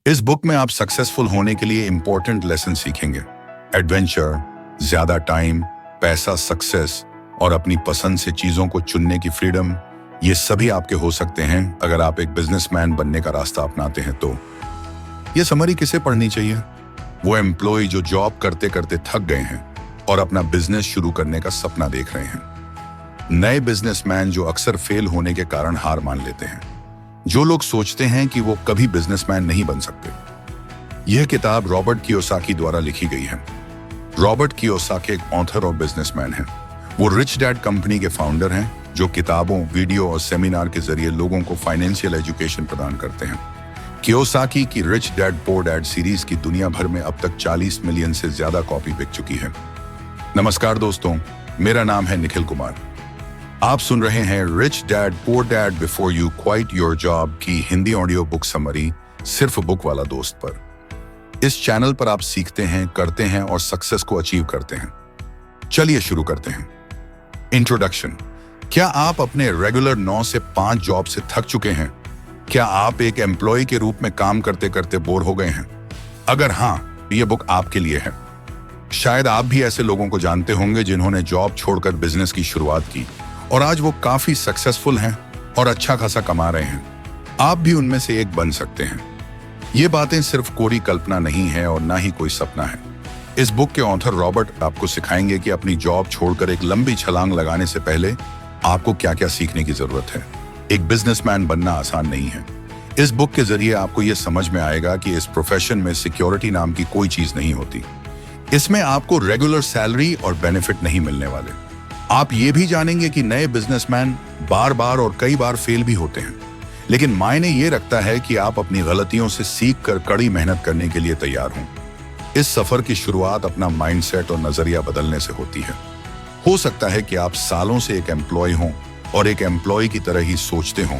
इस बुक में आप सक्सेसफुल होने के लिए इंपॉर्टेंट लेसन सीखेंगे। एडवेंचर, ज्यादा टाइम, पैसा, सक्सेस और अपनी पसंद से चीजों को चुनने की फ्रीडम, ये सभी आपके हो सकते हैं अगर आप एक बिजनेसमैन बनने का रास्ता अपनाते हैं तो। ये समरी किसे पढ़नी चाहिए? वो एम्प्लॉय जो जॉब करते करते थक गए हैं और अपना बिजनेस शुरू करने का सपना देख रहे हैं। नए बिजनेसमैन जो अक्सर फेल होने के कारण हार मान लेते हैं। जो लोग सोचते हैं कि वो कभी बिजनेसमैन नहीं बन सकते। यह किताब रॉबर्ट कियोसाकी द्वारा लिखी गई है। रॉबर्ट कियोसाकी एक ऑथर और बिजनेसमैन हैं। वो रिच डैड कंपनी के फाउंडर हैं, जो किताबों, वीडियो और सेमिनार के जरिए लोगों को फाइनेंशियल एजुकेशन प्रदान करते हैं। कियोसाकी की rich dad poor dad series की दुनिया भर में अब तक 40 मिलियन से ज्यादा कॉपी बिक चुकी है। नमस्कार दोस्तों, मेरा नाम है निखिल कुमार। आप सुन रहे हैं rich dad poor dad before you quit your job की हिंदी ऑडियो बुक समरी, सिर्फ बुक वाला दोस्त पर। इस चैनल पर आप सीखते हैं, करते हैं और सक्सेस को अचीव करते हैं। चलिए शुरू करते हैं। इंट्रोडक्शन। क्या आप अपने रेगुलर 9 से 5 जॉब से थक चुके हैं? क्या आप एक एम्प्लॉय के रूप में काम करते करते बोर हो गए हैं? अगर हाँ, ये बुक आपके लिए है। शायद आप भी ऐसे लोगों को जानते होंगे जिन्होंने जॉब छोड़कर बिजनेस की शुरुआत की और आज वो काफी सक्सेसफुल हैं और अच्छा खासा कमा रहे हैं। आप भी उनमें से एक बन सकते हैं। ये बातें सिर्फ कोरी कल्पना नहीं है और ना ही कोई सपना है। इस बुक के ऑथर रॉबर्ट आपको सिखाएंगे कि अपनी जॉब छोड़कर एक लंबी छलांग लगाने से पहले आपको क्या क्या सीखने की जरूरत है। एक बिजनेसमैन बनना आसान नहीं है। इस बुक के जरिए आपको यह समझ में आएगा कि इस प्रोफेशन में सिक्योरिटी नाम की कोई चीज नहीं होती। इसमें आपको रेगुलर सैलरी और बेनिफिट नहीं मिलने वाले। आप ये भी जानेंगे कि नए बिजनेसमैन बार बार और कई बार फेल भी होते हैं, लेकिन मायने ये रखता है कि आप अपनी गलतियों से सीख कर कड़ी मेहनत करने के लिए तैयार हों। इस सफर की शुरुआत अपना माइंडसेट और नजरिया बदलने से होती है। हो सकता है कि आप सालों से एक एम्प्लॉय हों और एक एम्प्लॉय की तरह ही सोचते हों,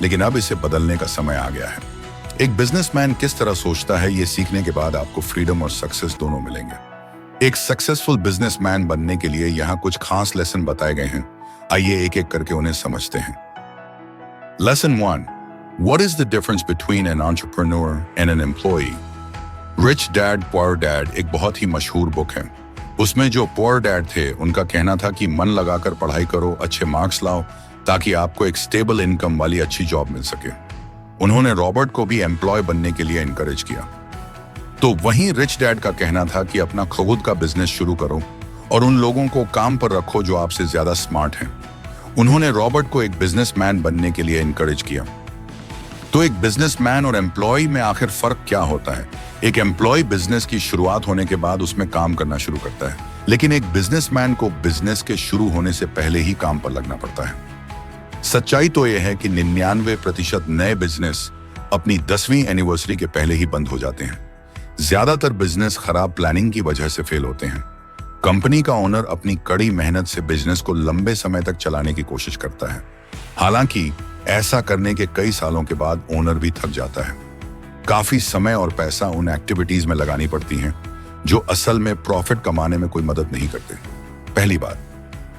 लेकिन अब इसे बदलने का समय आ गया है। एक बिजनेसमैन किस तरह सोचता है, ये सीखने के बाद आपको फ्रीडम और सक्सेस दोनों मिलेंगे। एक सक्सेसफुल बिजनेसमैन बनने के लिए यहाँ कुछ खास लेसन बताए गए हैं। आइए एक एक करके उन्हें समझते हैं। Lesson 1, what is the difference between an entrepreneur and an employee? Rich dad poor dad एक बहुत ही मशहूर बुक है। उसमें जो पुअर डैड थे, उनका कहना था कि मन लगाकर पढ़ाई करो, अच्छे मार्क्स लाओ, ताकि आपको एक स्टेबल इनकम वाली अच्छी जॉब मिल सके। उन्होंने रॉबर्ट को भी एम्प्लॉय बनने के लिए इनकरेज किया। तो वहीं रिच डैड का कहना था कि अपना खुद का बिजनेस शुरू करो और उन लोगों को काम पर रखो जो आपसे ज्यादा स्मार्ट हैं। उन्होंने रॉबर्ट को एक बिजनेसमैन बनने के लिए इनकरेज किया। तो एक बिजनेसमैन और एम्प्लॉय में आखिर फर्क क्या होता है? एक एम्प्लॉय बिजनेस की शुरुआत होने के बाद उसमें काम करना शुरू करता है, लेकिन एक बिजनेसमैन को बिजनेस के शुरू होने से पहले ही काम पर लगना पड़ता है। सच्चाई तो यह है कि 99% नए बिजनेस अपनी 10वीं एनिवर्सरी के पहले ही बंद हो जाते हैं। ज्यादातर बिजनेस खराब प्लानिंग की वजह से फेल होते हैं। कंपनी का ओनर अपनी कड़ी मेहनत से बिजनेस को लंबे समय तक चलाने की कोशिश करता है। हालांकि ऐसा करने के कई सालों के बाद ओनर भी थक जाता है। काफी समय और पैसा उन एक्टिविटीज में लगानी पड़ती हैं जो असल में प्रॉफिट कमाने में कोई मदद नहीं करते। पहली बात,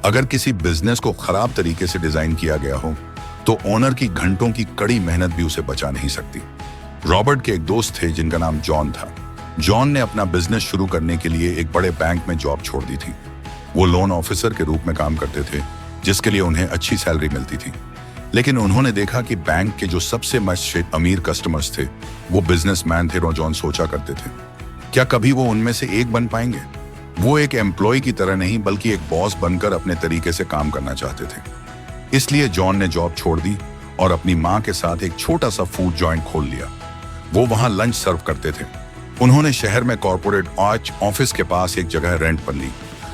अगर किसी बिजनेस को खराब तरीके से डिजाइन किया गया हो तो ओनर की घंटों की कड़ी मेहनत भी उसे बचा नहीं सकती। रॉबर्ट के एक दोस्त थे जिनका नाम जॉन था। जॉन ने अपना बिजनेस शुरू करने के लिए एक बड़े बैंक में जॉब छोड़ दी थी। वो लोन ऑफिसर के रूप में काम करते थे, जिसके लिए उन्हें अच्छी सैलरी मिलती थी। लेकिन उन्होंने देखा कि बैंक के जो सबसे मशहूर अमीर कस्टमर्स थे वो बिजनेसमैन थे और जॉन सोचा करते थे, क्या कभी वो उनमें से एक बन पाएंगे? वो एक एम्प्लॉय की तरह नहीं बल्कि एक बॉस बनकर अपने तरीके से काम करना चाहते थे। इसलिए जॉन ने जॉब छोड़ दी और अपनी माँ के साथ एक छोटा सा फूड जॉइंट खोल लिया। वो वहां लंच सर्व करते थे। उन्होंने शहर में कॉर्पोरेट ऑफिस के पास एक जगह रेंट पर ली।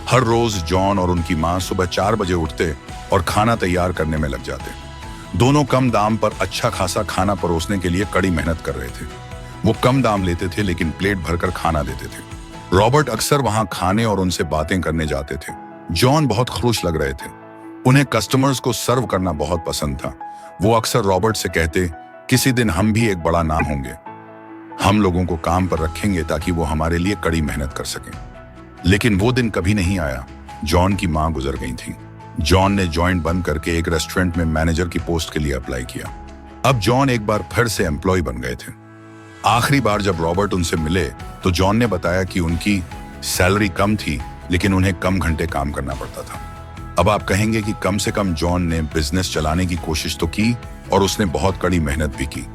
हर रोज जॉन और उनकी माँ सुबह 4 बजे उठते और खाना तैयार करने में लग जाते। दोनों कम दाम पर अच्छा खासा खाना परोसने के लिए कड़ी मेहनत कर रहे थे। वो कम दाम लेते थे लेकिन प्लेट भरकर खाना देते थे। रॉबर्ट अक्सर वहां खाने और उनसे बातें करने जाते थे। जॉन बहुत खुश लग रहे थे। उन्हें कस्टमर्स को सर्व करना बहुत पसंद था। वो अक्सर रॉबर्ट से कहते, किसी दिन हम भी एक बड़ा नाम होंगे। हम लोगों को काम पर रखेंगे ताकि वो हमारे लिए कड़ी मेहनत कर सकें। लेकिन वो दिन कभी नहीं आया। जॉन की मां गुजर गई थी। जॉन ने जॉइंट बंद करके एक रेस्टोरेंट में मैनेजर की पोस्ट के लिए अप्लाई किया। अब जॉन एक बार फिर से एम्प्लॉय बन गए थे। आखिरी बार जब रॉबर्ट उनसे मिले तो जॉन ने बताया कि उनकी सैलरी कम थी, लेकिन उन्हें कम घंटे काम करना पड़ता था। अब आप कहेंगे कि कम से कम जॉन ने बिजनेस चलाने की कोशिश तो की और उसने बहुत कड़ी मेहनत भी की।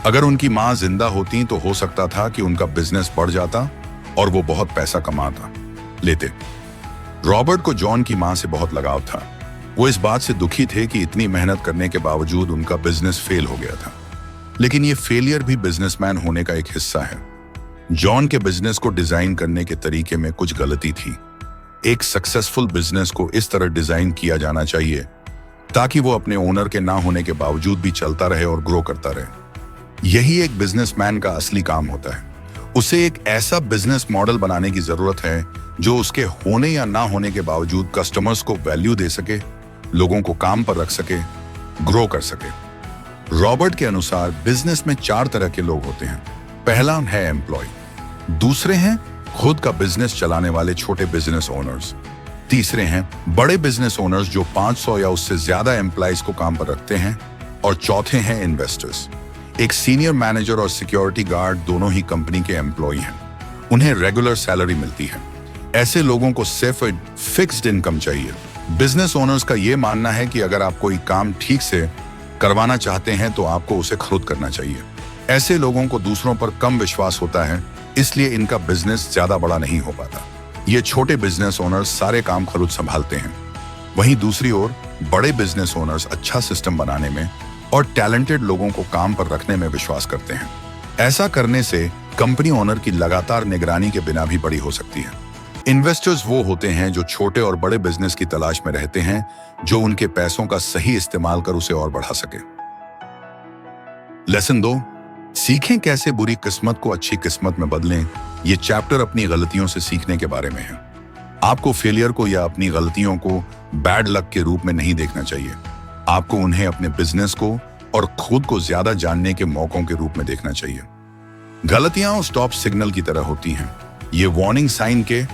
अगर उनकी माँ जिंदा होती तो हो सकता था कि उनका बिजनेस बढ़ जाता और वो बहुत पैसा कमाता लेते। रॉबर्ट को जॉन की माँ से बहुत लगाव था। वो इस बात से दुखी थे कि इतनी मेहनत करने के बावजूद उनका बिजनेस फेल हो गया था। लेकिन ये फेलियर भी बिजनेसमैन होने का एक हिस्सा है। जॉन के बिजनेस को डिजाइन करने के तरीके में कुछ गलती थी। एक सक्सेसफुल बिजनेस को इस तरह डिजाइन किया जाना चाहिए ताकि वो अपने ओनर के ना होने के बावजूद भी चलता रहे और ग्रो करता रहे। यही एक बिजनेसमैन का असली काम होता है। उसे एक ऐसा बिजनेस मॉडल बनाने की जरूरत है जो उसके होने या ना होने के बावजूद कस्टमर्स को वैल्यू दे सके, लोगों को काम पर रख सके, ग्रो कर सके। रॉबर्ट के अनुसार बिजनेस में 4 तरह के लोग होते हैं। पहला है एम्प्लॉय, दूसरे हैं खुद का बिजनेस चलाने वाले छोटे बिजनेस ओनर्स, तीसरे हैं बड़े बिजनेस ओनर्स जो 500 या उससे ज्यादा एम्प्लॉयज को काम पर रखते हैं, और चौथे हैं इन्वेस्टर्स। एक सीनियर मैनेजर और सिक्योरिटी गार्ड दोनों ही कंपनी के एम्प्लॉय हैं। उन्हें रेगुलर सैलरी मिलती है। ऐसे लोगों को सिर्फ फिक्स्ड इनकम चाहिए। बिजनेस ओनर्स का यह मानना है कि अगर आप कोई काम ठीक से करवाना चाहते हैं तो आपको उसे खुद करना चाहिए। ऐसे लोगों को दूसरों पर कम विश्वास होता है, इसलिए इनका बिजनेस ज्यादा बड़ा नहीं हो पाता। ये छोटे बिजनेस ओनर्स सारे काम खुद संभालते हैं। वहीं दूसरी ओर बड़े बिजनेस ओनर्स अच्छा सिस्टम बनाने में और टैलेंटेड लोगों को काम पर रखने में विश्वास करते हैं। ऐसा करने से कंपनी ओनर की लगातार निगरानी के बिना भी बड़ी हो सकती है। इन्वेस्टर्स वो होते हैं जो छोटे और बड़े बिजनेस की तलाश में रहते हैं, जो उनके पैसों का सही इस्तेमाल कर उसे और बढ़ा सके। लेसन 2, सीखें कैसे बुरी किस्मत को अच्छी किस्मत में बदलें। ये चैप्टर अपनी गलतियों से सीखने के बारे में है। आपको फेलियर को या अपनी गलतियों को बैड लक के रूप में नहीं देखना चाहिए। आपको उन्हें अपने बिजनेस को और खुद को ज्यादा जानने के मौकों के रूप में देखना चाहिए। गलतियां स्टॉप सिग्नल की तरह होती हैं। ये वार्निंग साइन के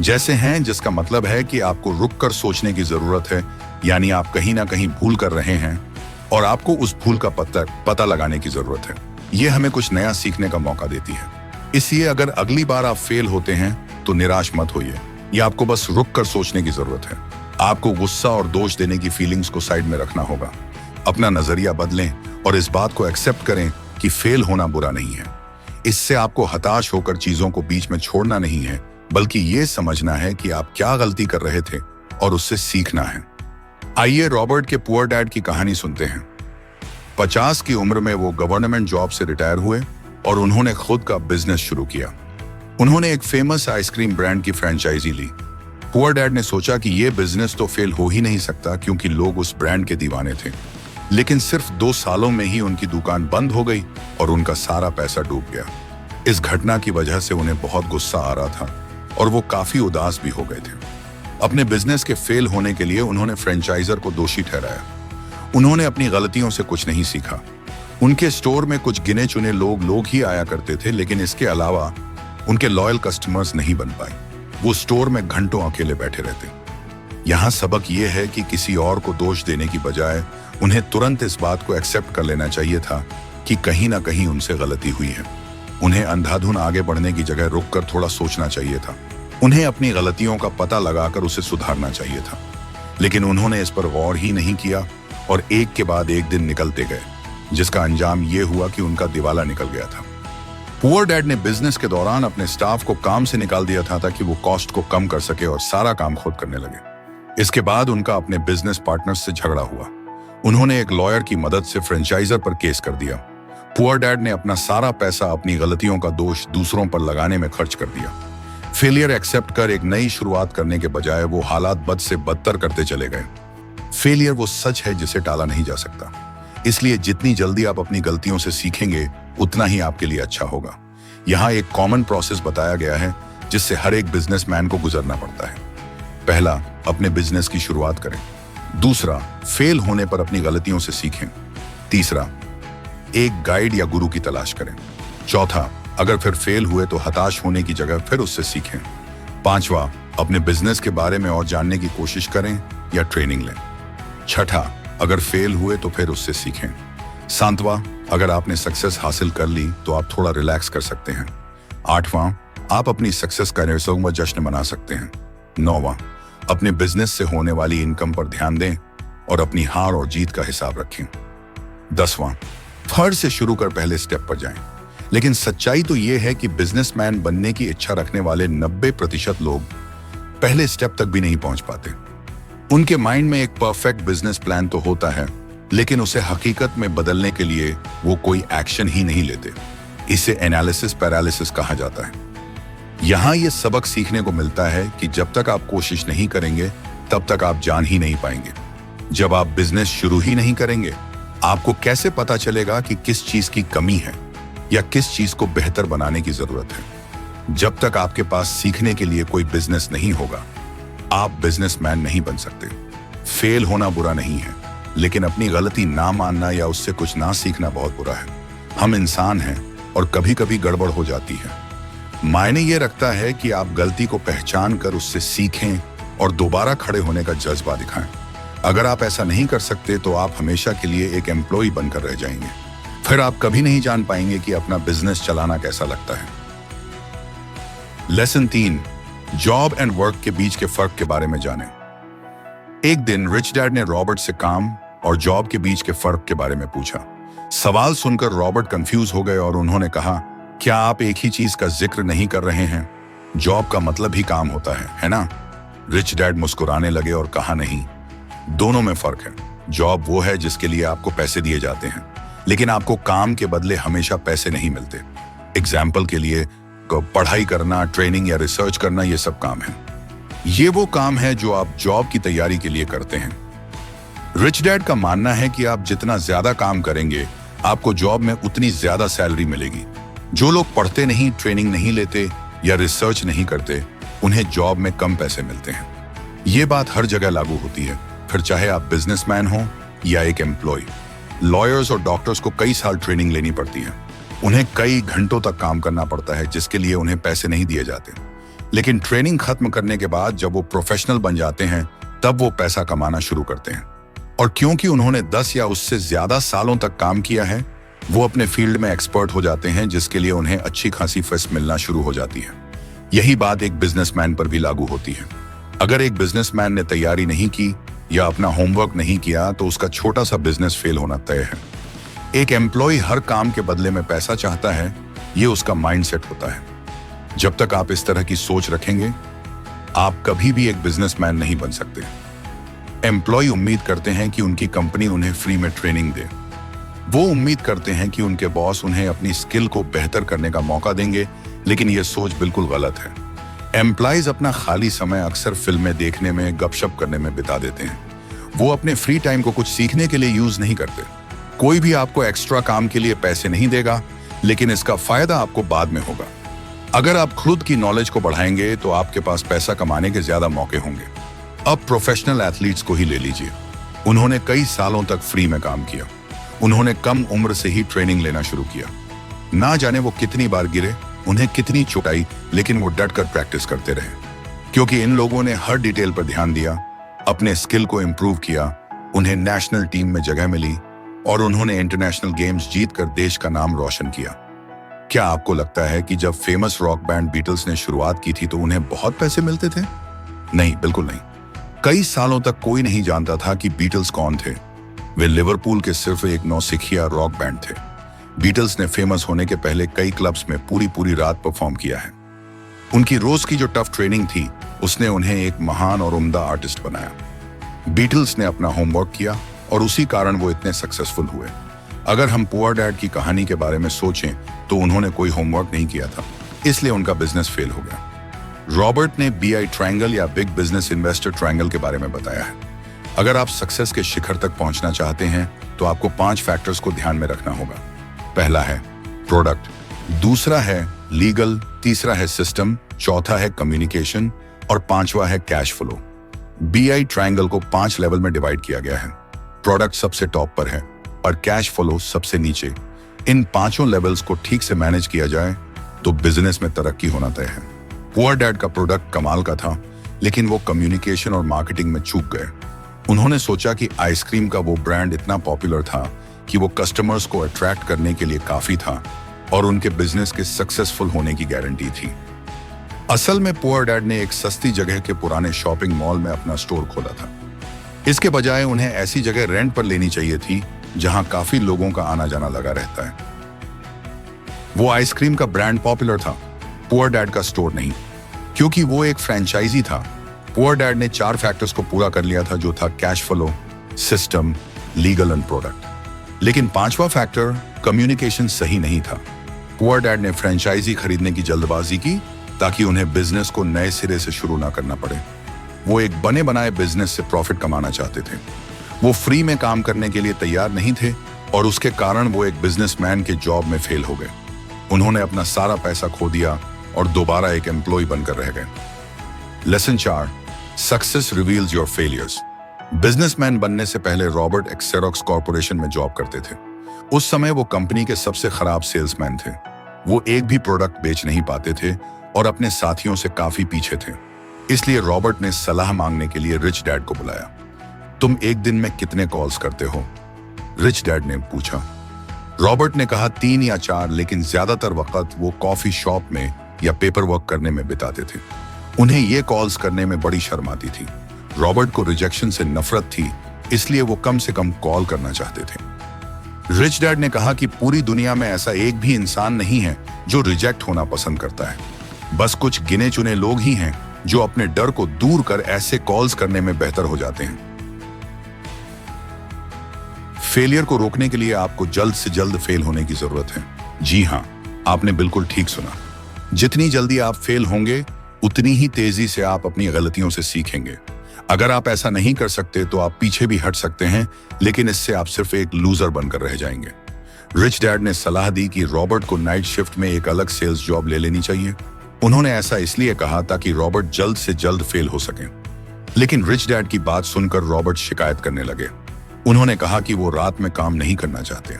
जैसे हैं, जिसका मतलब है कि आपको रुककर सोचने की जरूरत है, यानी आप कहीं ना कहीं भूल कर रहे हैं और आपको उस भूल का पता लगाने की जरूरत है। ये हमें कुछ नया सीखने का मौका देती है। इसलिए अगर अगली बार आप फेल होते हैं तो निराश मत होइए। ये आपको बस रुक कर सोचने की जरूरत है। आपको गुस्सा और दोष देने की फीलिंग्स को साइड में रखना होगा। अपना नजरिया बदलें और इस बात को एक्सेप्ट करें कि फेल होना बुरा नहीं है। इससे आपको हताश होकर चीजों को बीच में छोड़ना नहीं है, बल्कि ये समझना है कि आप क्या गलती कर रहे थे और उससे सीखना है। आइए रॉबर्ट के पुअर डैड की कहानी सुनते हैं। 50 की उम्र में वो गवर्नमेंट जॉब से रिटायर हुए और उन्होंने खुद का बिजनेस शुरू किया। उन्होंने एक फेमस आइसक्रीम ब्रांड की फ्रेंचाइजी ली। पुअर डैड ने सोचा कि ये बिजनेस तो फेल हो ही नहीं सकता, क्योंकि लोग उस ब्रांड के दीवाने थे। लेकिन सिर्फ 2 सालों में ही उनकी दुकान बंद हो गई और उनका सारा पैसा डूब गया। इस घटना की वजह से उन्हें बहुत गुस्सा आ रहा था और वो काफी उदास भी हो गए थे। अपने बिजनेस के फेल होने के लिए उन्होंने फ्रेंचाइजर को दोषी ठहराया। उन्होंने अपनी गलतियों से कुछ नहीं सीखा। उनके स्टोर में कुछ गिने चुने लोग ही आया करते थे, लेकिन इसके अलावा उनके लॉयल कस्टमर्स नहीं बन पाए। वो स्टोर में घंटों अकेले बैठे रहते। यहाँ सबक ये है कि किसी और को दोष देने की बजाय उन्हें तुरंत इस बात को एक्सेप्ट कर लेना चाहिए था कि कहीं ना कहीं उनसे गलती हुई है। उन्हें अंधाधुन आगे बढ़ने की जगह रुककर थोड़ा सोचना चाहिए था। उन्हें अपनी गलतियों का पता लगाकर उसे सुधारना चाहिए था। लेकिन उन्होंने इस पर गौर ही नहीं किया और एक के बाद एक दिन निकलते गए, जिसका अंजाम ये हुआ कि उनका दिवाला निकल गया था। पुअर डैड ने बिजनेस के दौरान अपने स्टाफ को काम से निकाल दिया था ताकि वो कॉस्ट को कम कर सके और सारा काम खुद करने लगे। इसके बाद उनका अपने बिजनेस पार्टनर से झगड़ा हुआ। उन्होंने एक लॉयर की मदद से फ्रेंचाइजर पर केस कर दिया। पुअर डैड ने अपना सारा पैसा अपनी गलतियों का दोष दूसरों पर लगाने में खर्च कर दिया। फेलियर एक्सेप्ट कर एक नई शुरुआत करने के बजाय वो हालात बद से बदतर करते चले गए। फेलियर वो सच है जिसे टाला नहीं जा सकता। इसलिए जितनी जल्दी आप अपनी गलतियों से सीखेंगे, उतना ही आपके लिए अच्छा होगा। यहाँ एक कॉमन प्रोसेस बताया गया है जिससे हर एक बिजनेसमैन को गुजरना पड़ता है। पहला, अपने बिजनेस की शुरुआत करें। दूसरा, फेल होने पर अपनी गलतियों से सीखें। तीसरा, एक गाइड या गुरु की तलाश करें। चौथा, अगर फिर फेल हुए तो हताश होने की जगह फिर उससे सीखें। पांचवा, अपने बिजनेस के बारे में और जानने की कोशिश करें या ट्रेनिंग लें। छठा, अगर फेल हुए तो फिर उससे सीखें। सातवां, अगर आपने सक्सेस हासिल कर ली तो आप थोड़ा रिलैक्स कर सकते हैं। 8वां, आप अपनी सक्सेस का निसर्ग जश्न मना सकते हैं। 9वां, अपने बिजनेस से होने वाली इनकम पर ध्यान दें और अपनी हार और जीत का हिसाब रखें। 10वां, फर्ज से शुरू कर पहले स्टेप पर जाएं। लेकिन सच्चाई तो यह है कि बिजनेसमैन बनने की इच्छा रखने वाले 90% लोग पहले स्टेप तक भी नहीं पहुंच पाते। उनके माइंड में एक परफेक्ट बिजनेस प्लान तो होता है, लेकिन उसे हकीकत में बदलने के लिए वो कोई एक्शन ही नहीं लेते। इसे एनालिसिस पैरालिसिस कहा जाता है। यहां यह सबक सीखने को मिलता है कि जब तक आप कोशिश नहीं करेंगे तब तक आप जान ही नहीं पाएंगे। जब आप बिजनेस शुरू ही नहीं करेंगे, आपको कैसे पता चलेगा कि किस चीज की कमी है या किस चीज को बेहतर बनाने की जरूरत है। जब तक आपके पास सीखने के लिए कोई बिजनेस नहीं होगा, आप बिजनेसमैन नहीं बन सकते। फेल होना बुरा नहीं है, लेकिन अपनी गलती ना मानना या उससे कुछ ना सीखना बहुत बुरा है। हम इंसान हैं और कभी कभी गड़बड़ हो जाती है। मायने ये रखता है कि आप गलती को पहचान कर उससे सीखें और दोबारा खड़े होने का जज्बा दिखाएं। अगर आप ऐसा नहीं कर सकते तो आप हमेशा के लिए एक एम्प्लॉय बनकर रह जाएंगे। फिर आप कभी नहीं जान पाएंगे कि अपना बिजनेस चलाना कैसा लगता है। लेसन 3, जॉब एंड वर्क के बीच के फर्क के बारे में जानें। एक दिन रिच डैड ने रॉबर्ट से काम और जॉब के बीच के फर्क के बारे में पूछा। सवाल सुनकर रॉबर्ट कंफ्यूज हो गए और उन्होंने कहा, क्या आप एक ही चीज का जिक्र नहीं कर रहे हैं? जॉब का मतलब ही काम होता है ना? रिच डैड मुस्कुराने लगे और कहा, नहीं, दोनों में फर्क है। जॉब वो है जिसके लिए आपको पैसे दिए जाते हैं, लेकिन आपको काम के बदले हमेशा पैसे नहीं मिलते। एग्जाम्पल के लिए पढ़ाई करना, ट्रेनिंग या रिसर्च करना, ये सब काम है। ये वो काम है जो आप जॉब की तैयारी के लिए करते हैं। रिच डैड का मानना है कि आप जितना ज्यादा काम करेंगे, आपको जॉब में उतनी ज्यादा सैलरी मिलेगी। जो लोग पढ़ते नहीं, ट्रेनिंग नहीं लेते या रिसर्च नहीं करते, उन्हें जॉब में कम पैसे मिलते हैं। ये बात हर जगह लागू होती है, फिर चाहे आप बिजनेसमैन हो या एक एम्प्लॉय। लॉयर्स और डॉक्टर्स को कई साल ट्रेनिंग लेनी पड़ती है। उन्हें कई घंटों तक काम करना पड़ता है, जिसके लिए उन्हें पैसे नहीं दिए जाते। लेकिन ट्रेनिंग खत्म करने के बाद जब वो प्रोफेशनल बन जाते हैं, तब वो पैसा कमाना शुरू करते हैं। और क्योंकि उन्होंने 10 या उससे ज्यादा सालों तक काम किया है, वो अपने फील्ड में एक्सपर्ट हो जाते हैं, जिसके लिए उन्हें अच्छी खासी फीस मिलना शुरू हो जाती है। यही बात एक बिजनेसमैन पर भी लागू होती है। अगर एक बिजनेसमैन ने तैयारी नहीं की या अपना होमवर्क नहीं किया, तो उसका छोटा सा बिजनेस फेल होना तय है। एक एम्प्लॉय हर काम के बदले में पैसा चाहता है, ये उसका माइंडसेट होता है। जब तक आप इस तरह की सोच रखेंगे, आप कभी भी एक बिजनेसमैन नहीं बन सकते। एम्प्लॉय उम्मीद करते हैं कि उनकी कंपनी उन्हें फ्री में ट्रेनिंग दे। वो उम्मीद करते हैं कि उनके बॉस उन्हें अपनी स्किल को बेहतर करने का मौका देंगे, लेकिन यह सोच बिल्कुल गलत है। एम्प्लॉयज अपना खाली समय अक्सर फिल्में देखने में, गपशप करने में बिता देते हैं। वो अपने फ्री टाइम को कुछ सीखने के लिए यूज नहीं करते। कोई भी आपको एक्स्ट्रा काम के लिए पैसे नहीं देगा, लेकिन इसका फायदा आपको बाद में होगा। अगर आप खुद की नॉलेज को बढ़ाएंगे तो आपके पास पैसा कमाने के ज्यादा मौके होंगे। अब प्रोफेशनल एथलीट्स को ही ले लीजिए। उन्होंने कई सालों तक फ्री में काम किया। उन्होंने कम उम्र से ही ट्रेनिंग लेना शुरू किया। ना जाने वो कितनी बार गिरे, उन्हें कितनी चोट आई, लेकिन वो डट कर प्रैक्टिस करते रहे, क्योंकि इन लोगों ने हर डिटेल पर ध्यान दिया, अपने स्किल को इम्प्रूव किया। उन्हें नेशनल टीम में जगह मिली और उन्होंने इंटरनेशनल गेम्स जीतकर देश का नाम रोशन किया। क्या आपको लगता है कि जब फेमस रॉक बैंड बीटल्स ने शुरुआत की थी तो उन्हें बहुत पैसे मिलते थे? नहीं, बिल्कुल नहीं। कई सालों तक कोई नहीं जानता था कि बीटल्स कौन थे। वे लिवरपूल के सिर्फ एक नौसिखिया रॉक बैंड थे। बीटल्स ने फेमस होने के पहले कई क्लब्स में पूरी रात परफॉर्म किया है। उनकी रोज की जो टफ ट्रेनिंग थी, उसने उन्हें एक महान और उम्दा आर्टिस्ट बनाया। बीटल्स ने अपना होमवर्क किया और उसी कारण वो इतने सक्सेसफुल हुए। अगर हम पुअर डैड की कहानी के बारे में सोचें तो उन्होंने कोई होमवर्क नहीं किया था, इसलिए उनका बिजनेस फेल हो गया। रॉबर्ट ने BI ट्रायंगल या बिग बिजनेस इन्वेस्टर ट्रायंगल के बारे में बताया है। अगर आप सक्सेस के शिखर तक पहुंचना चाहते हैं तो आपको 5 फैक्टर्स को ध्यान में रखना होगा। पहला है प्रोडक्ट, दूसरा है लीगल, तीसरा है सिस्टम, चौथा है कम्युनिकेशन और 5वां है कैश फ्लो। BI ट्रायंगल को 5 लेवल में डिवाइड किया गया है। प्रोडक्ट सबसे टॉप पर है और कैश फ्लो सबसे नीचे। इन 5 लेवल्स को ठीक से मैनेज किया जाए तो बिजनेस में तरक्की होना तय है। पुअर डैड का प्रोडक्ट कमाल का था, लेकिन वो कम्युनिकेशन और मार्केटिंग में चूक गए। उन्होंने सोचा कि आइसक्रीम का वो ब्रांड इतना पॉपुलर था कि वो कस्टमर्स को अट्रैक्ट करने के लिए काफी था और उनके बिजनेस के सक्सेसफुल होने की गारंटी थी। असल में पुअर डैड ने एक सस्ती जगह के पुराने शॉपिंग मॉल में अपना स्टोर खोला था। इसके बजाय उन्हें ऐसी जगह रेंट पर लेनी चाहिए थी जहां काफी लोगों का आना जाना लगा रहता है। वो आइसक्रीम का ब्रांड पॉपुलर था, पुअर डैड का स्टोर नहीं, क्योंकि वो एक फ्रेंचाइजी था। पुअर डैड ने 4 फैक्टर्स को पूरा कर लिया था, जो था cash flow, system, legal and product. लेकिन 5वां फैक्टर कम्युनिकेशन सही नहीं था। पुअर डैड ने फ्रेंचाइजी खरीदने की जल्दबाजी की ताकि उन्हें बिजनेस को नए सिरे से शुरू ना करना पड़े। वो एक बने बनाए बिजनेस से प्रॉफिट कमाना चाहते थे। वो फ्री में काम करने के लिए तैयार नहीं थे और उसके कारण वो एक बिजनेसमैन के जॉब में फेल हो गए। उन्होंने अपना सारा पैसा खो दिया और दोबारा एक एम्प्लॉय बनकर रह गए। Lesson 4, success reveals your failures. Businessman बनने से पहले रॉबर्ट एक जेरॉक्स कॉर्पोरेशन में जॉब करते थे। उस समय वो कंपनी के सबसे खराब सेल्समैन थे। वो एक भी प्रोडक्ट बेच नहीं पाते थे और अपने साथियों से काफी पीछे थे। इसलिए रॉबर्ट ने सलाह मांगने के लिए रिच डैड को बुलाया। तुम एक दिन में कितने कॉल्स करते हो? रिच डैड ने पूछा। रॉबर्ट ने कहा 3 या 4, लेकिन ज्यादातर वक्त वो कॉफी शॉप में या पेपर वर्क करने में बिताते थे। उन्हें ये कॉल्स करने में बड़ी शर्म आती थी। रॉबर्ट को रिजेक्शन से नफरत थी, इसलिए वो कम से कम कॉल करना चाहते थे। रिच डैड ने कहा कि पूरी दुनिया में ऐसा एक भी इंसान नहीं है जो रिजेक्ट होना पसंद करता है। बस कुछ गिने चुने लोग ही हैं जो अपने डर को दूर कर ऐसे कॉल्स करने में बेहतर हो जाते हैं। फेलियर को रोकने के लिए आपको जल्द से जल्द फेल होने की जरूरत है। जी हाँ, आपने बिल्कुल ठीक सुना। जितनी जल्दी आप फेल होंगे, उतनी ही तेजी से आप अपनी गलतियों से सीखेंगे। अगर आप ऐसा नहीं कर सकते तो आप पीछे भी हट सकते हैं, लेकिन इससे आप सिर्फ एक लूजर बनकर रह जाएंगे। रिच डैड ने सलाह दी कि रॉबर्ट को नाइट शिफ्ट में एक अलग सेल्स जॉब ले लेनी चाहिए। उन्होंने ऐसा इसलिए कहा ताकि रॉबर्ट जल्द से जल्द फेल हो सके। लेकिन रिच डैड की बात सुनकर रॉबर्ट शिकायत करने लगे। उन्होंने कहा कि वो रात में काम नहीं करना चाहते,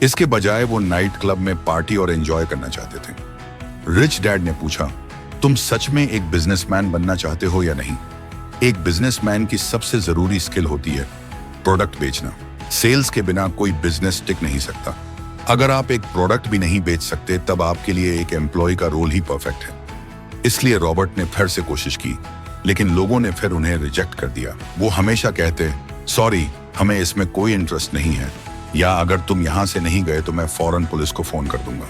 इसके बजाय वो नाइट क्लब में पार्टी और एंजॉय करना चाहते थे। रिच डैड ने पूछा, तुम सच में एक बिजनेसमैन बनना चाहते हो या नहीं? एक बिजनेसमैन की सबसे जरूरी स्किल होती है प्रोडक्ट बेचना। सेल्स के बिना कोई बिजनेस टिक नहीं सकता। अगर आप एक प्रोडक्ट भी नहीं बेच सकते, तब आपके लिए एक एम्प्लॉय का रोल ही परफेक्ट है। इसलिए रॉबर्ट ने फिर से कोशिश की, लेकिन लोगों ने फिर उन्हें रिजेक्ट कर दिया। वो हमेशा कहते, सॉरी, हमें इसमें कोई इंटरेस्ट नहीं है, या अगर तुम यहां से नहीं गए तो मैं फौरन पुलिस को फोन कर दूंगा।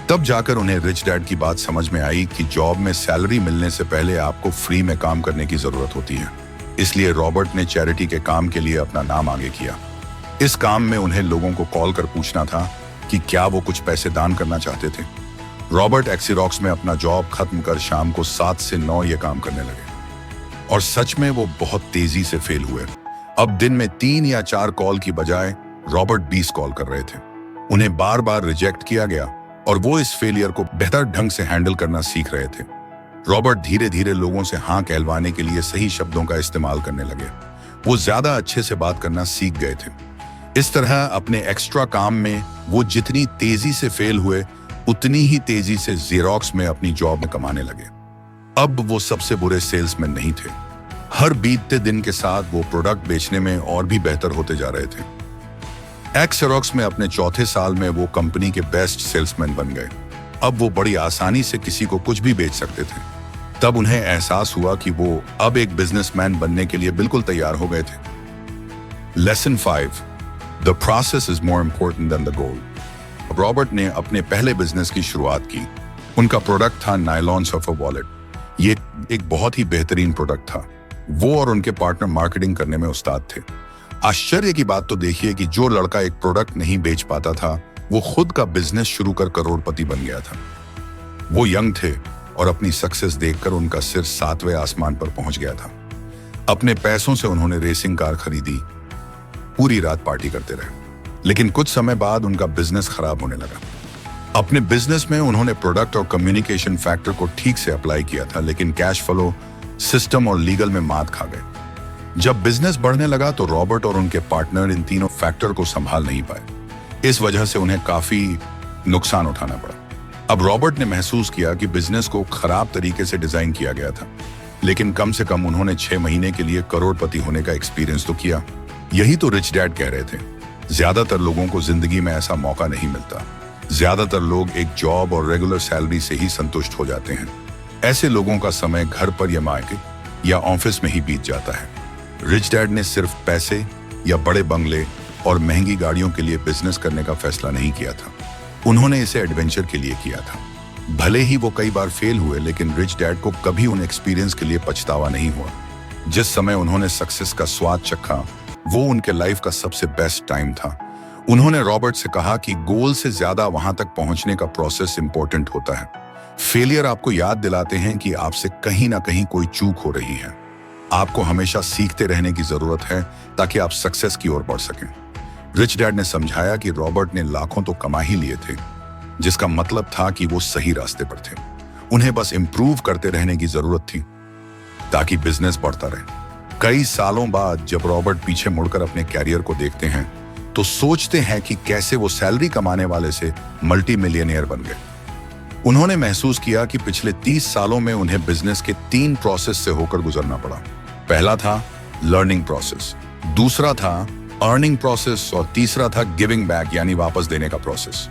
तब जाकर उन्हें रिच डैड की बात समझ में आई कि जॉब में सैलरी मिलने से पहले आपको फ्री में काम करने की जरूरत होती है। इसलिए रॉबर्ट ने चैरिटी के काम के लिए अपना नाम आगे किया। इस काम में उन्हें लोगों को कॉल कर पूछना था कि क्या वो कुछ पैसे दान करना चाहते थे। रॉबर्ट एक्सीरॉक्स में अपना जॉब खत्म कर शाम को 7 से 9 ये काम करने लगे, और सच में वो बहुत तेजी से फेल हुए। अब दिन में 3 या 4 कॉल की बजाय रॉबर्ट 20 कॉल कर रहे थे। उन्हें बार बार रिजेक्ट किया गया और वो इस फेलियर को बेहतर ढंग से हैंडल करना सीख रहे थे। रॉबर्ट धीरे धीरे लोगों से हाँ कहलवाने के लिए सही शब्दों का इस्तेमाल करने लगे। वो ज्यादा अच्छे से बात करना सीख गए थे। इस तरह अपने एक्स्ट्रा काम में वो जितनी तेजी से फेल हुए, उतनी ही तेजी से जेरॉक्स में अपनी जॉब में कमाने लगे। अब वो सबसे बुरे सेल्समैन नहीं थे। हर बीतते दिन के साथ वो प्रोडक्ट बेचने में और भी बेहतर होते जा रहे थे। एक्सेरॉक्स में अपने 4थे साल में वो कंपनी के बेस्ट सेल्समैन बन गए। अब वो बड़ी आसानी से किसी को कुछ भी बेच सकते थे। तब उन्हें एहसास हुआ कि वो अब एक बिजनेसमैन बनने के लिए बिल्कुल तैयार हो गए थे। Lesson 5, the process is more important then the goal. Robert ने अपने पहले बिजनेस की शुरुआत की। उनका प्रोडक्ट था नायलॉन सफर वॉलेट। ये एक बहुत ही बेहतरीन प्रोडक्ट था। वो और उनके पार्टनर मार्केटिंग करने में उस्ताद थे। आश्चर्य की बात तो देखिए कि जो लड़का एक प्रोडक्ट नहीं बेच पाता था, वो खुद का बिजनेस शुरू कर करोड़पति बन गया था। वो यंग थे और अपनी सक्सेस देखकर उनका सिर 7वें आसमान पर पहुंच गया था। अपने पैसों से उन्होंने रेसिंग कार खरीदी, पूरी रात पार्टी करते रहे। लेकिन कुछ समय बाद उनका बिजनेस खराब होने लगा। अपने बिजनेस में उन्होंने प्रोडक्ट और कम्युनिकेशन फैक्टर को ठीक से अप्लाई किया था, लेकिन कैश फ्लो, सिस्टम और लीगल में मात खा गए। जब बिजनेस बढ़ने लगा तो रॉबर्ट और उनके पार्टनर इन तीनों फैक्टर को संभाल नहीं पाए। इस वजह से उन्हें काफी नुकसान उठाना पड़ा। अब रॉबर्ट ने महसूस किया कि बिजनेस को खराब तरीके से डिजाइन किया गया था, लेकिन कम से कम उन्होंने 6 महीने के लिए करोड़पति होने का एक्सपीरियंस तो किया। यही तो रिच डैड कह रहे थे, ज्यादातर लोगों को जिंदगी में ऐसा मौका नहीं मिलता। ज्यादातर लोग एक जॉब और रेगुलर सैलरी से ही संतुष्ट हो जाते हैं। ऐसे लोगों का समय घर पर या मायके या ऑफिस में ही बीत जाता है। रिच डैड ने सिर्फ पैसे या बड़े बंगले और महंगी गाड़ियों के लिए बिजनेस करने का फैसला नहीं किया था। उन्होंने इसे एडवेंचर के लिए किया था। भले ही वो कई बार फेल हुए, लेकिन रिच डैड को कभी उन एक्सपीरियंस के लिए पछतावा नहीं हुआ। जिस समय उन्होंने सक्सेस का स्वाद चखा, वो उनके लाइफ का सबसे बेस्ट टाइम था। उन्होंने रॉबर्ट से कहा कि गोल से ज्यादा वहां तक पहुंचने का प्रोसेस इंपॉर्टेंट होता है। फेलियर आपको याद दिलाते हैं कि आपसे कहीं ना कहीं कोई चूक हो रही है। आपको हमेशा सीखते रहने की जरूरत है ताकि आप सक्सेस की ओर बढ़ सकें। रिच डैड ने समझाया कि रॉबर्ट ने लाखों तो कमा ही लिए थे, जिसका मतलब था कि वो सही रास्ते पर थे। उन्हें बस इंप्रूव करते रहने की जरूरत थी ताकि बिजनेस बढ़ता रहे। कई सालों बाद जब रॉबर्ट पीछे मुड़कर अपने कैरियर को देखते हैं तो सोचते हैं कि कैसे वो सैलरी कमाने वाले से मल्टी मिलियनियर बन गए। उन्होंने महसूस किया कि पिछले 30 सालों में उन्हें बिजनेस के 3 प्रोसेस से होकर गुजरना पड़ा। पहला था लर्निंग प्रोसेस, दूसरा था अर्निंग प्रोसेस और तीसरा था गिविंग बैक यानी वापस देने का प्रोसेस।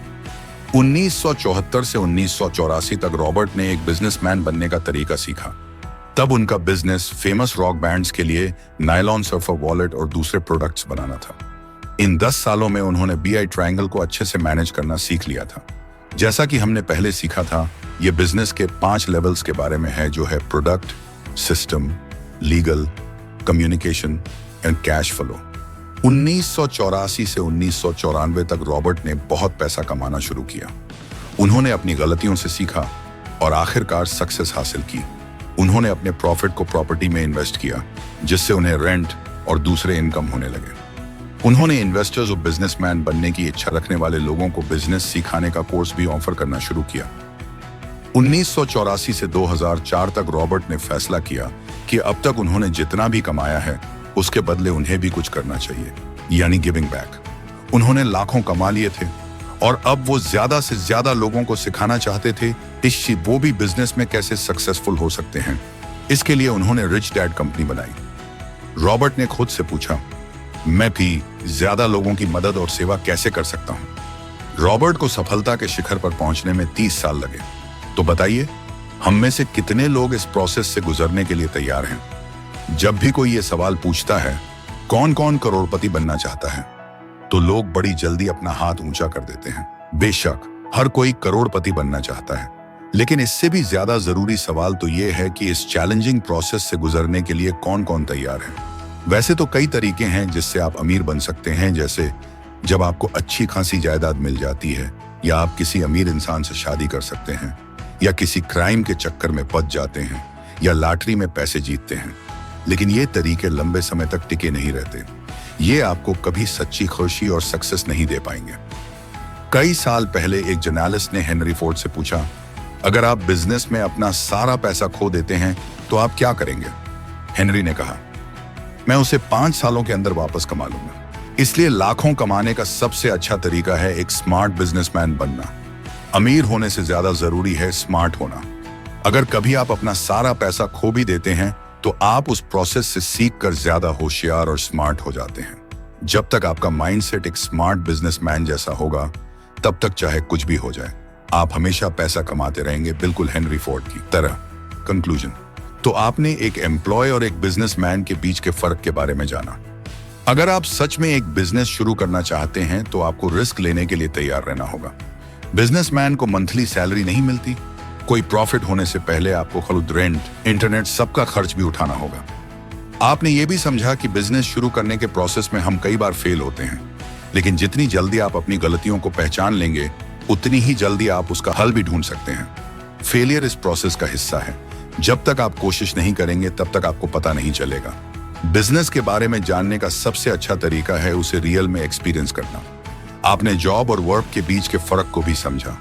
1974 से 1984 तक रॉबर्ट ने एक बिजनेसमैन बनने का तरीका सीखा। तब उनका बिजनेस फेमस रॉक बैंड्स के लिए नायलॉन सर्फर वॉलेट और दूसरे प्रोडक्ट्स बनाना था। इन 10 सालों में उन्होंने BI ट्रायंगल को अच्छे से मैनेज करना सीख लिया था। जैसा कि हमने पहले सीखा था, यह बिजनेस के 5 लेवल्स के बारे में है, जो है product, system, legal, communication and cash flow. 1984 से 1994 तक रॉबर्ट ने बहुत पैसा कमाना शुरू किया। उन्होंने अपनी गलतियों से सीखा और आखिरकार सक्सेस हासिल की। उन्होंने अपने प्रॉफिट को प्रॉपर्टी में इन्वेस्ट किया, जिससे उन्हें रेंट और दूसरे इनकम होने लगे। उन्होंने इन्वेस्टर्स और बिजनेसमैन बनने की इच्छा रखने वाले लोगों को बिजनेस सिखाने का कोर्स भी ऑफर करना शुरू किया। 1984 से 2004 तक रॉबर्ट ने फैसला किया कि अब तक उन्होंने जितना भी कमाया है उसके बदले उन्हें भी कुछ करना चाहिए, यानी गिविंग बैक। उन्होंने लाखों कमा लिए थे और अब वो ज्यादा से ज्यादा लोगों को सिखाना चाहते थे कि वो भी बिजनेस में कैसे सक्सेसफुल हो सकते हैं। इसके लिए उन्होंने रिच डैड कंपनी बनाई। रॉबर्ट ने खुद से पूछा, मैं भी ज्यादा लोगों की मदद और सेवा कैसे कर सकता हूं? रॉबर्ट को सफलता के शिखर पर पहुंचने में 30 साल लगे। तो बताइए, हम में से कितने लोग इस प्रोसेस से गुजरने के लिए तैयार हैं? जब भी कोई ये सवाल पूछता है, कौन कौन करोड़पति बनना चाहता है, तो लोग बड़ी जल्दी अपना हाथ ऊंचा कर देते हैं। बेशक हर कोई करोड़पति बनना चाहता है, लेकिन इससे भी ज्यादा जरूरी सवाल तो ये है कि इस चैलेंजिंग प्रोसेस से गुजरने के लिए कौन कौन तैयार है। वैसे तो कई तरीके हैं जिससे आप अमीर बन सकते हैं, जैसे जब आपको अच्छी खासी जायदाद मिल जाती है, या आप किसी अमीर इंसान से शादी कर सकते हैं, या किसी क्राइम के चक्कर में फंस जाते हैं, या लॉटरी में पैसे जीतते हैं। लेकिन ये तरीके लंबे समय तक टिके नहीं रहते। ये आपको कभी सच्ची खुशी और सक्सेस नहीं दे पाएंगे। कई साल पहले एक जर्नलिस्ट ने हेनरी फोर्ड से पूछा, अगर आप बिजनेस में अपना सारा पैसा खो देते हैं तो आप क्या करेंगे? हेनरी ने कहा, मैं उसे 5 सालों के अंदर वापस कमा लूंगा। इसलिए लाखों कमाने का सबसे अच्छा तरीका है एक स्मार्ट बिजनेसमैन बनना। अमीर होने से ज्यादा जरूरी है स्मार्ट होना। अगर कभी आप अपना सारा पैसा खो भी देते हैं तो आप उस प्रोसेस से सीखकर ज्यादा होशियार और स्मार्ट हो जाते हैं। जब तक आपका माइंडसेट एक स्मार्ट बिजनेसमैन जैसा होगा, तब तक चाहे कुछ भी हो जाए, आप हमेशा पैसा कमाते रहेंगे, बिल्कुल हेनरी फोर्ड की तरह। कंक्लूजन, तो आपने एक एम्प्लॉय और एक बिजनेसमैन के बीच के फर्क के बारे में जाना। अगर आप सच में एक बिजनेस शुरू करना चाहते हैं तो आपको रिस्क लेने के लिए तैयार रहना होगा। बिजनेसमैन को मंथली सैलरी नहीं मिलती। कोई प्रॉफिट होने से पहले आपको खुद रेंट, इंटरनेट, सबका खर्च भी उठाना होगा। आपने ये भी समझा कि बिजनेस शुरू करने के प्रोसेस में हम कई बार फेल होते हैं, लेकिन जितनी जल्दी आप अपनी गलतियों को पहचान लेंगे, उतनी ही जल्दी आप उसका हल भी ढूंढ सकते हैं। फेलियर इस प्रोसेस का हिस्सा है। जब तक आप कोशिश नहीं करेंगे, तब तक आपको पता नहीं चलेगा। बिजनेस के बारे में जानने का सबसे अच्छा तरीका है उसे रियल में एक्सपीरियंस करना। आपने जॉब और वर्क के बीच के फर्क को भी समझा।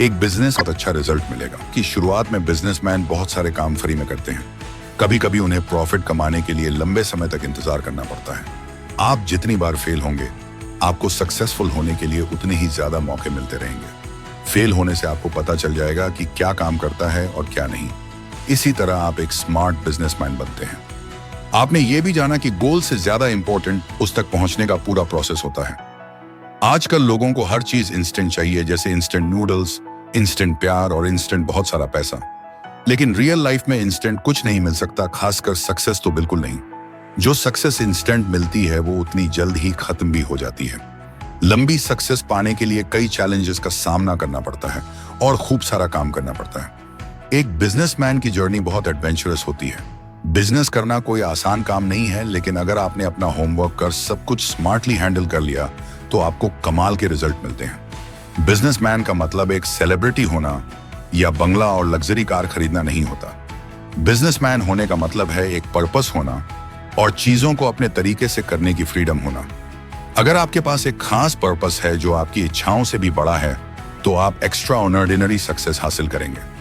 एक बिजनेस बहुत अच्छा रिजल्ट मिलेगा कि शुरुआत में बिजनेसमैन बहुत सारे काम फ्री में करते हैं। कभी कभी उन्हें प्रॉफिट कमाने के लिए लंबे समय तक इंतजार करना पड़ता है। आप जितनी बार फेल होंगे, आपको सक्सेसफुल होने के लिए उतने ही ज्यादा मौके मिलते रहेंगे। फेल होने से आपको पता चल जाएगा कि क्या काम करता है और क्या नहीं। इसी तरह आप एक स्मार्ट बिजनेसमैन बनते हैं। आपने ये भी जाना कि गोल से ज्यादा इंपॉर्टेंट उस तक पहुंचने का पूरा प्रोसेस होता है। आजकल लोगों को हर चीज इंस्टेंट चाहिए, जैसे इंस्टेंट नूडल्स, इंस्टेंट प्यार और इंस्टेंट बहुत सारा पैसा। लेकिन रियल लाइफ में इंस्टेंट कुछ नहीं मिल सकता, खासकर सक्सेस तो बिल्कुल नहीं। जो सक्सेस इंस्टेंट मिलती है वो उतनी जल्द ही खत्म भी हो जाती है। लंबी सक्सेस पाने के लिए कई चैलेंजेस का सामना करना पड़ता है और खूब सारा काम करना पड़ता है। एक बिजनेसमैन की जर्नी बहुत एडवेंचरस होती है। बिजनेस करना कोई आसान काम नहीं है, लेकिन अगर आपने अपना होमवर्क कर सब कुछ स्मार्टली हैंडल कर लिया तो आपको कमाल के रिजल्ट मिलते हैं। बिजनेसमैन का मतलब एक सेलिब्रिटी होना या बंगला और लग्जरी कार खरीदना नहीं होता। बिजनेसमैन होने का मतलब है एक पर्पस होना और चीजों को अपने तरीके से करने की फ्रीडम होना। अगर आपके पास एक खास पर्पस है जो आपकी इच्छाओं से भी बड़ा है, तो आप एक्स्ट्रा ऑर्डिनरी सक्सेस हासिल करेंगे।